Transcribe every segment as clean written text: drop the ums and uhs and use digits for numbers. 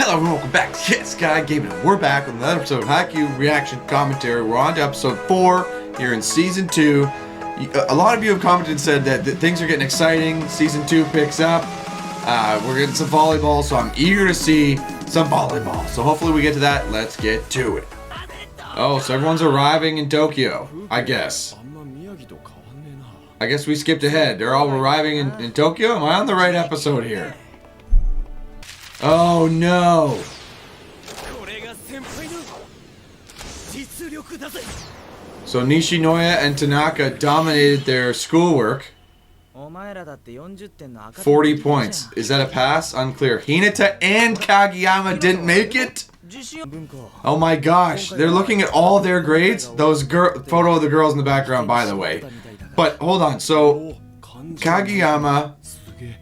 Hello and welcome back to Yes Guy Gaming. We're back with another episode of Haikyuu Reaction Commentary. We're on to episode 4 here in season 2. A lot of you have commented and said that things are getting exciting. Season 2 picks up. We're getting some volleyball, so I'm eager to see some volleyball. So hopefully we get to that. Let's get to it. Oh, so everyone's arriving in Tokyo, I guess. I guess we skipped ahead. They're all arriving in Tokyo? Am I on the right episode here? Oh no! So Nishinoya and Tanaka dominated their schoolwork. 40 points. Is that a pass? Unclear. Hinata and Kageyama didn't make it? Oh my gosh. They're looking at all their grades. Those photo of the girls in the background, by the way. But hold on. So Kageyama,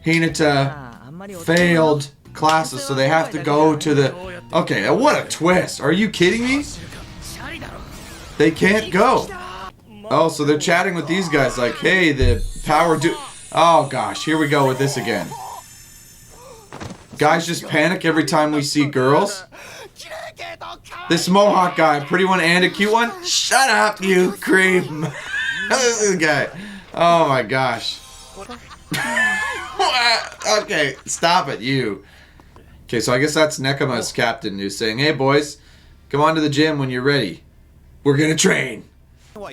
Hinata failed classes, so they have to go to the... Okay, what a twist. Are you kidding me? They can't go. Oh, so they're chatting with these guys like, hey, the power do... Oh gosh, here we go with this again. Guys just panic every time we see girls. This Mohawk guy, pretty one and a cute one? Shut up, you creep. This is the guy. Oh my gosh. Okay, stop it, you. Okay, so I guess that's Nekama's captain who's saying, hey boys, come on to the gym when you're ready. We're gonna train.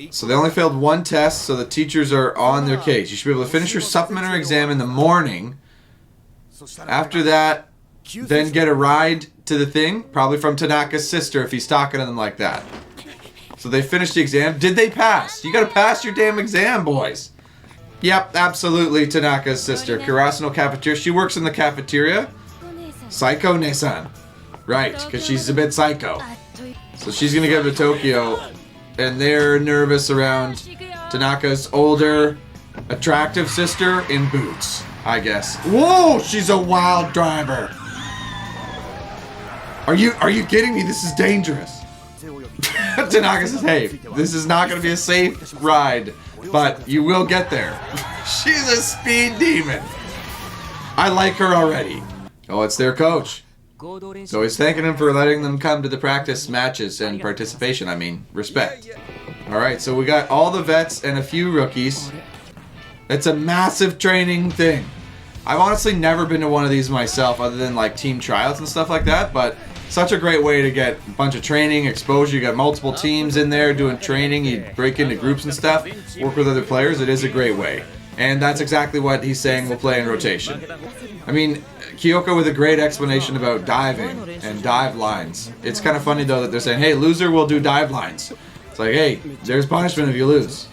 So they only failed one test, so the teachers are on their case. You should be able to finish your supplementary exam in the morning. After that, then get a ride to the thing, probably from Tanaka's sister if he's talking to them like that. So they finished the exam. Did they pass? You gotta pass your damn exam, boys. Yep, absolutely, Tanaka's sister. Kurasuno cafeteria. She works in the cafeteria. Psycho Nesan. Right, because she's a bit psycho. So she's gonna go to Tokyo, and they're nervous around Tanaka's older, attractive sister in boots, I guess. Whoa, she's a wild driver. Are you kidding me? This is dangerous. Tanaka says, hey, this is not gonna be a safe ride, but you will get there. She's a speed demon. I like her already. Oh, it's their coach. So he's thanking him for letting them come to the practice matches and participation. I mean, respect. Alright, so we got all the vets and a few rookies. It's a massive training thing. I've honestly never been to one of these myself other than like team tryouts and stuff like that, but such a great way to get a bunch of training, exposure. You got multiple teams in there doing training. You break into groups and stuff, work with other players. It is a great way. And that's exactly what he's saying will play in rotation. I mean, Kyoko with a great explanation about diving and dive lines. It's kind of funny though that they're saying, hey, loser will do dive lines. It's like, hey, there's punishment if you lose.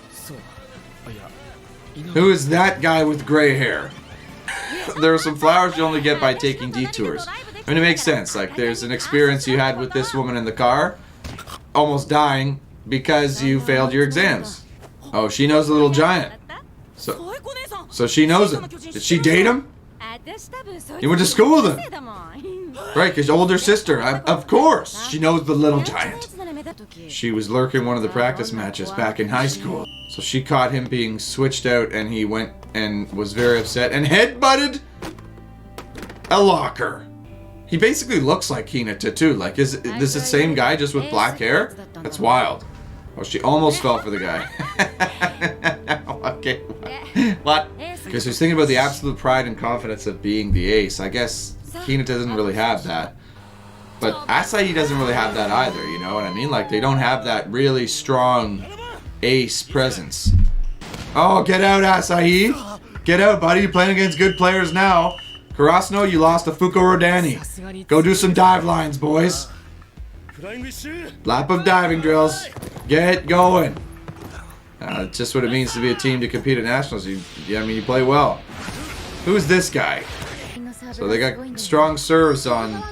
Who is that guy with gray hair? There are some flowers you only get by taking detours. I mean, it makes sense. Like, there's an experience you had with this woman in the car, almost dying because you failed your exams. Oh, she knows the little giant. So she knows him. Did she date him? You went to school with him. Right, because older sister. Of course. She knows the little giant. She was lurking one of the practice matches back in high school. So she caught him being switched out and he went and was very upset and headbutted a locker. He basically looks like Hinata too. Like, is this the same guy just with black hair? That's wild. Oh, she almost fell for the guy. Okay. What? Okay, so he's thinking about the absolute pride and confidence of being the ace. I guess Hinata doesn't really have that. But Asahi doesn't really have that either, you know what I mean? Like, they don't have that really strong ace presence. Oh, get out, Asahi! Get out, buddy. You're playing against good players now. Kurasuno, you lost to Fuko Rodani. Go do some dive lines, boys. Lap of diving drills. Get going. It's just what it means to be a team to compete at nationals. I mean, you play well. Who's this guy? So they got strong serves on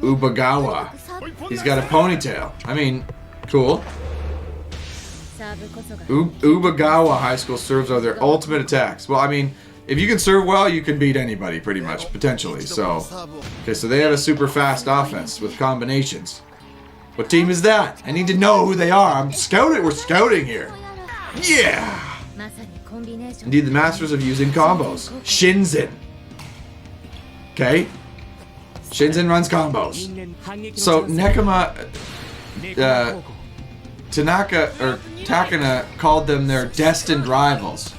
Ubagawa. He's got a ponytail. I mean, cool. Ubagawa high school serves are their ultimate attacks. Well, I mean, if you can serve well, you can beat anybody pretty much, potentially. So, okay, so they have a super fast offense with combinations. What team is that? I need to know who they are. I'm scouting. We're scouting here. Yeah! Indeed, the masters of using combos. Shinzen. Okay. Shinzen runs combos. So Nekoma, Tanaka or Takana called them their destined rivals.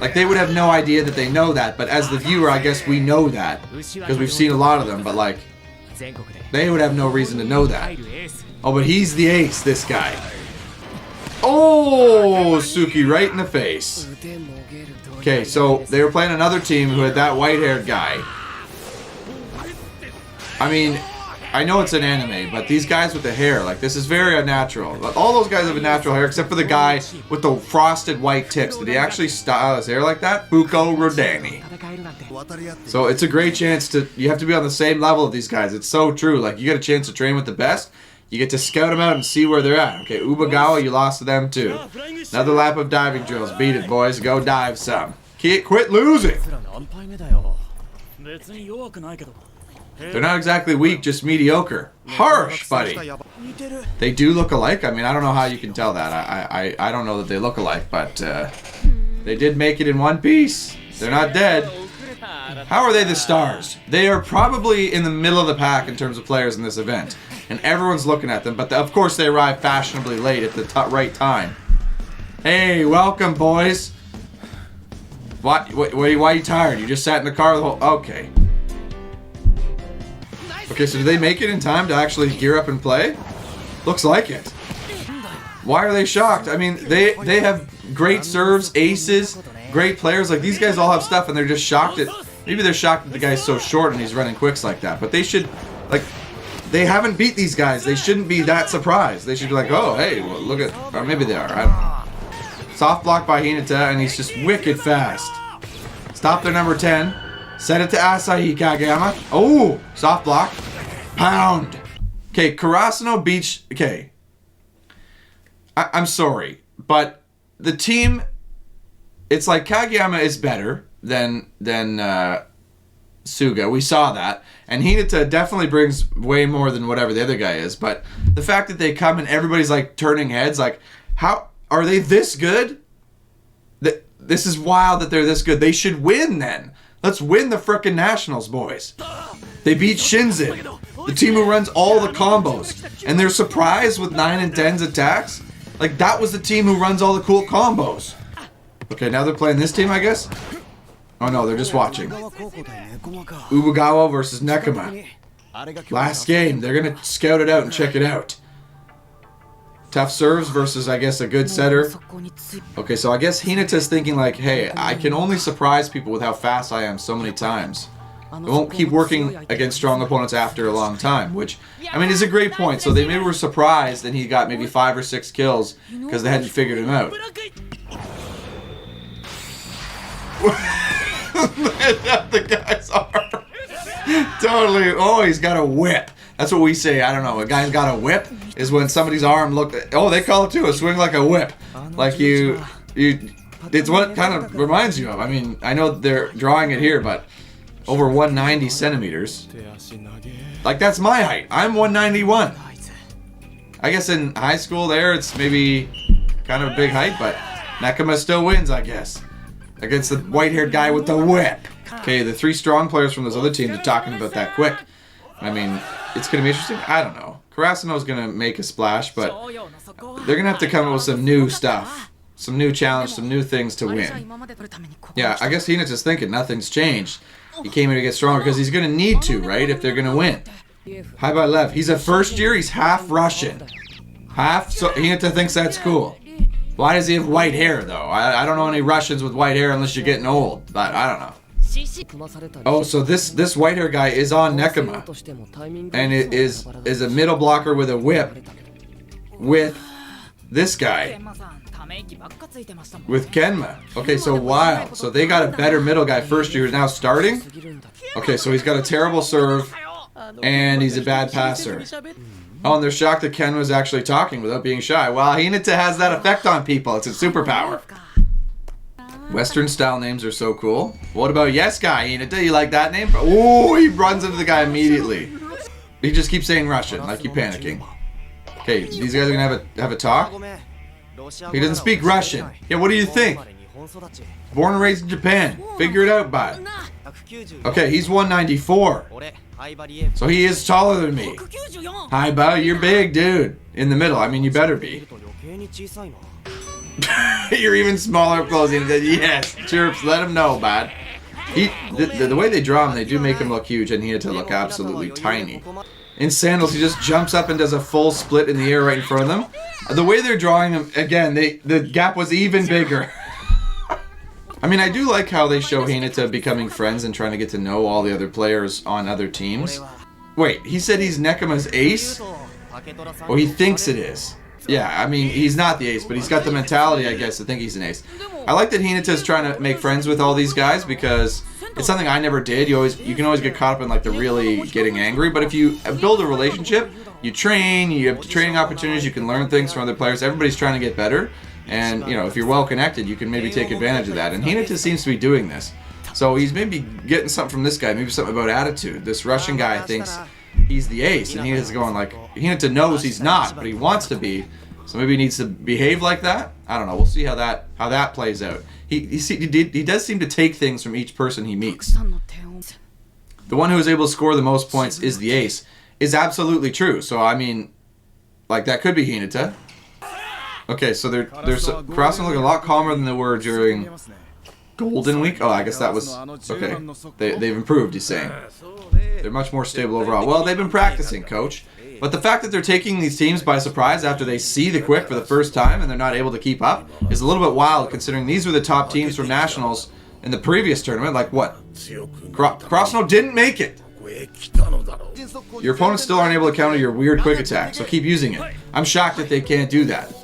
Like, they would have no idea that they know that, but as the viewer, I guess we know that because we've seen a lot of them, but like, they would have no reason to know that. Oh, but he's the ace, this guy. Oh, Suki right in the face. Okay, so they were playing another team who had that white-haired guy. I mean, I know it's an anime, but these guys with the hair, like, this is very unnatural. All those guys have a natural hair, except for the guy with the frosted white tips. Did he actually style his hair like that? Fuko Rodani. So it's a great chance to, you have to be on the same level of these guys. It's so true. Like, you get a chance to train with the best. You get to scout them out and see where they're at. Okay, Ubagawa, you lost to them too. Another lap of diving drills. Beat it, boys. Go dive some. Quit losing. They're not exactly weak, just mediocre. Harsh, buddy. They do look alike. I mean, I don't know how you can tell that. I don't know that they look alike, but they did make it in one piece. They're not dead. How are they the stars? They are probably in the middle of the pack in terms of players in this event. And everyone's looking at them, but of course they arrive fashionably late at the right time. Hey, welcome, boys. Why are you tired? You just sat in the car the whole... Okay. Okay, so do they make it in time to actually gear up and play? Looks like it. Why are they shocked? I mean, they have great serves, aces, great players. Like, these guys all have stuff, and they're just shocked at... Maybe they're shocked that the guy's so short and he's running quicks like that. But they should... Like... They haven't beat these guys. They shouldn't be that surprised. They should be like, oh, hey, well, look at... Or maybe they are. I don't know. Soft block by Hinata, and he's just wicked fast. Stop their number 10. Set it to Asahi Kageyama. Oh, soft block. Pound. Okay, Karasuno beats... Okay. I'm sorry, but the team... It's like Kageyama is better than Suga. We saw that. And Hinata definitely brings way more than whatever the other guy is. But the fact that they come and everybody's like turning heads, like, how are they this good? This is wild that they're this good. They should win then. Let's win the frickin' Nationals, boys. They beat Shinzen, the team who runs all the combos. And they're surprised with 9 and 10's attacks? Like, that was the team who runs all the cool combos. Okay, now they're playing this team, I guess? Oh no, they're just watching. Ubagawa versus Nekoma. Last game. They're going to scout it out and check it out. Tough serves versus, I guess, a good setter. Okay, so I guess Hinata's thinking like, hey, I can only surprise people with how fast I am so many times. I won't keep working against strong opponents after a long time, which, I mean, is a great point. So they maybe were surprised and he got maybe 5 or 6 kills because they hadn't figured him out. The guys are totally... Oh, he's got a whip. That's what we say. I don't know. A guy's got a whip is when somebody's arm looked... Oh, they call it too. A swing like a whip. Like you... It's what it kind of reminds you of. I mean, I know they're drawing it here, but over 190 centimeters. Like, that's my height. I'm 191. I guess in high school there, it's maybe kind of a big height, but Nekoma still wins, I guess. Against the white-haired guy with the whip. Okay, the 3 strong players from those other teams are talking about that quick. I mean, it's going to be interesting. I don't know. Karasuno's going to make a splash, but they're going to have to come up with some new stuff. Some new challenge, some new things to win. Yeah, I guess Hinata's thinking nothing's changed. He came here to get stronger because he's going to need to, right, if they're going to win. High by left. He's a first year. He's half Russian. Half, so Hinata thinks that's cool. Why does he have white hair, though? I don't know any Russians with white hair unless you're getting old. But I don't know. Oh, so this white hair guy is on Nekoma. And it is a middle blocker with a whip. With this guy. With Kenma. Okay, so wow. So they got a better middle guy first year who's now starting? Okay, so he's got a terrible serve. And he's a bad passer. Oh, and they're shocked that Ken was actually talking without being shy. Well, Hinata has that effect on people. It's a superpower. Western style names are so cool. What about Yes Guy, Hinata? You like that name? Oh, he runs into the guy immediately. He just keeps saying Russian, like he's panicking. Okay, these guys are gonna have a talk. He doesn't speak Russian. Yeah, what do you think? Born and raised in Japan. Figure it out, bud. Okay, he's 194. So he is taller than me. Haiba, you're big, dude. In the middle. I mean, you better be. You're even smaller up close. Yes, chirps. Let him know, bud. The way they draw him, they do make him look huge, and he had to look absolutely tiny. In sandals, he just jumps up and does a full split in the air right in front of them. The way they're drawing him, again, the gap was even bigger. I mean, I do like how they show Hinata becoming friends and trying to get to know all the other players on other teams. Wait, he said he's Nekama's ace? Or he thinks it is. Yeah, I mean, he's not the ace, but he's got the mentality, I guess, to think he's an ace. I like that Hinata's trying to make friends with all these guys because it's something I never did. You can always get caught up in like the really getting angry, but if you build a relationship, you train, you have training opportunities, you can learn things from other players. Everybody's trying to get better. And, you know, if you're well connected, you can maybe take advantage of that. And Hinata seems to be doing this. So he's maybe getting something from this guy, maybe something about attitude. This Russian guy thinks he's the ace, and Hinata's going like, Hinata knows he's not, but he wants to be. So maybe he needs to behave like that. I don't know. We'll see how that plays out. He does seem to take things from each person he meets. The one who is able to score the most points is the ace. Is absolutely true. So I mean, like that could be Hinata. Okay, so they're crossing looking a lot calmer than they were during Golden Week. Oh, I guess that was okay. They've improved. He's saying they're much more stable overall. Well, they've been practicing, coach. But the fact that they're taking these teams by surprise after they see the quick for the first time and they're not able to keep up is a little bit wild, considering these were the top teams from nationals in the previous tournament. Like what? Krasno didn't make it. Your opponents still aren't able to counter your weird quick attack, so keep using it. I'm shocked that they can't do that.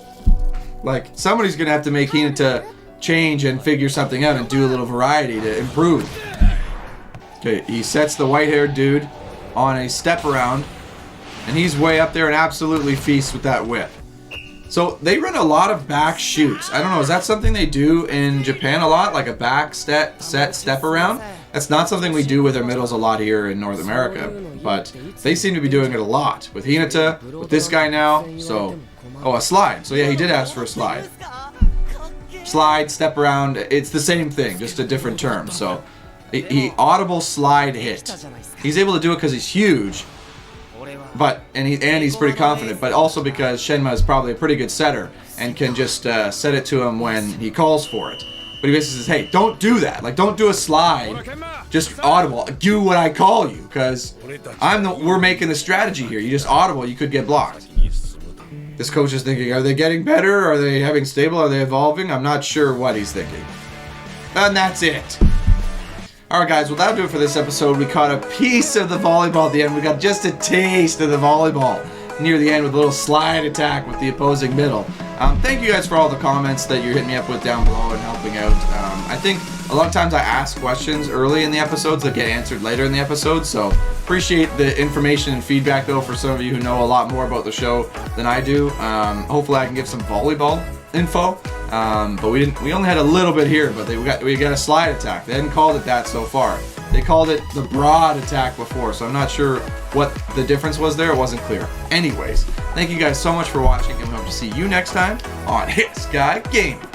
Like, somebody's going to have to make Hinata change and figure something out and do a little variety to improve. Okay, he sets the white-haired dude on a step around, and he's way up there and absolutely feasts with that whip. So, they run a lot of back shoots. I don't know, is that something they do in Japan a lot? Like a back set step around? That's not something we do with our middles a lot here in North America, but they seem to be doing it a lot. With Hinata, with this guy now, so... Oh, a slide. So yeah, he did ask for a slide. Slide, step around, it's the same thing, just a different term. So, he audible slide hit. He's able to do it because he's huge, but and he's pretty confident, but also because Shenma is probably a pretty good setter and can just set it to him when he calls for it. But he basically says, hey, don't do that. Like, don't do a slide, just audible. Do what I call you, because we're making the strategy here. You just audible, you could get blocked. This coach is thinking, are they getting better? Are they having stable? Are they evolving? I'm not sure what he's thinking. And that's it. Alright guys, well that'll do it for this episode. We caught a piece of the volleyball at the end. We got just a taste of the volleyball near the end with a little slide attack with the opposing middle. Thank you guys for all the comments that you're hitting me up with down below and helping out. I think a lot of times I ask questions early in the episodes that get answered later in the episodes, so appreciate the information and feedback though for some of you who know a lot more about the show than I do. Hopefully I can give some volleyball info, but we only had a little bit here, but we got a slide attack. They hadn't called it that so far. They called it the broad attack before, so I'm not sure what the difference was there. It wasn't clear. Anyways, thank you guys so much for watching, and we hope to see you next time on Hit Sky Gaming.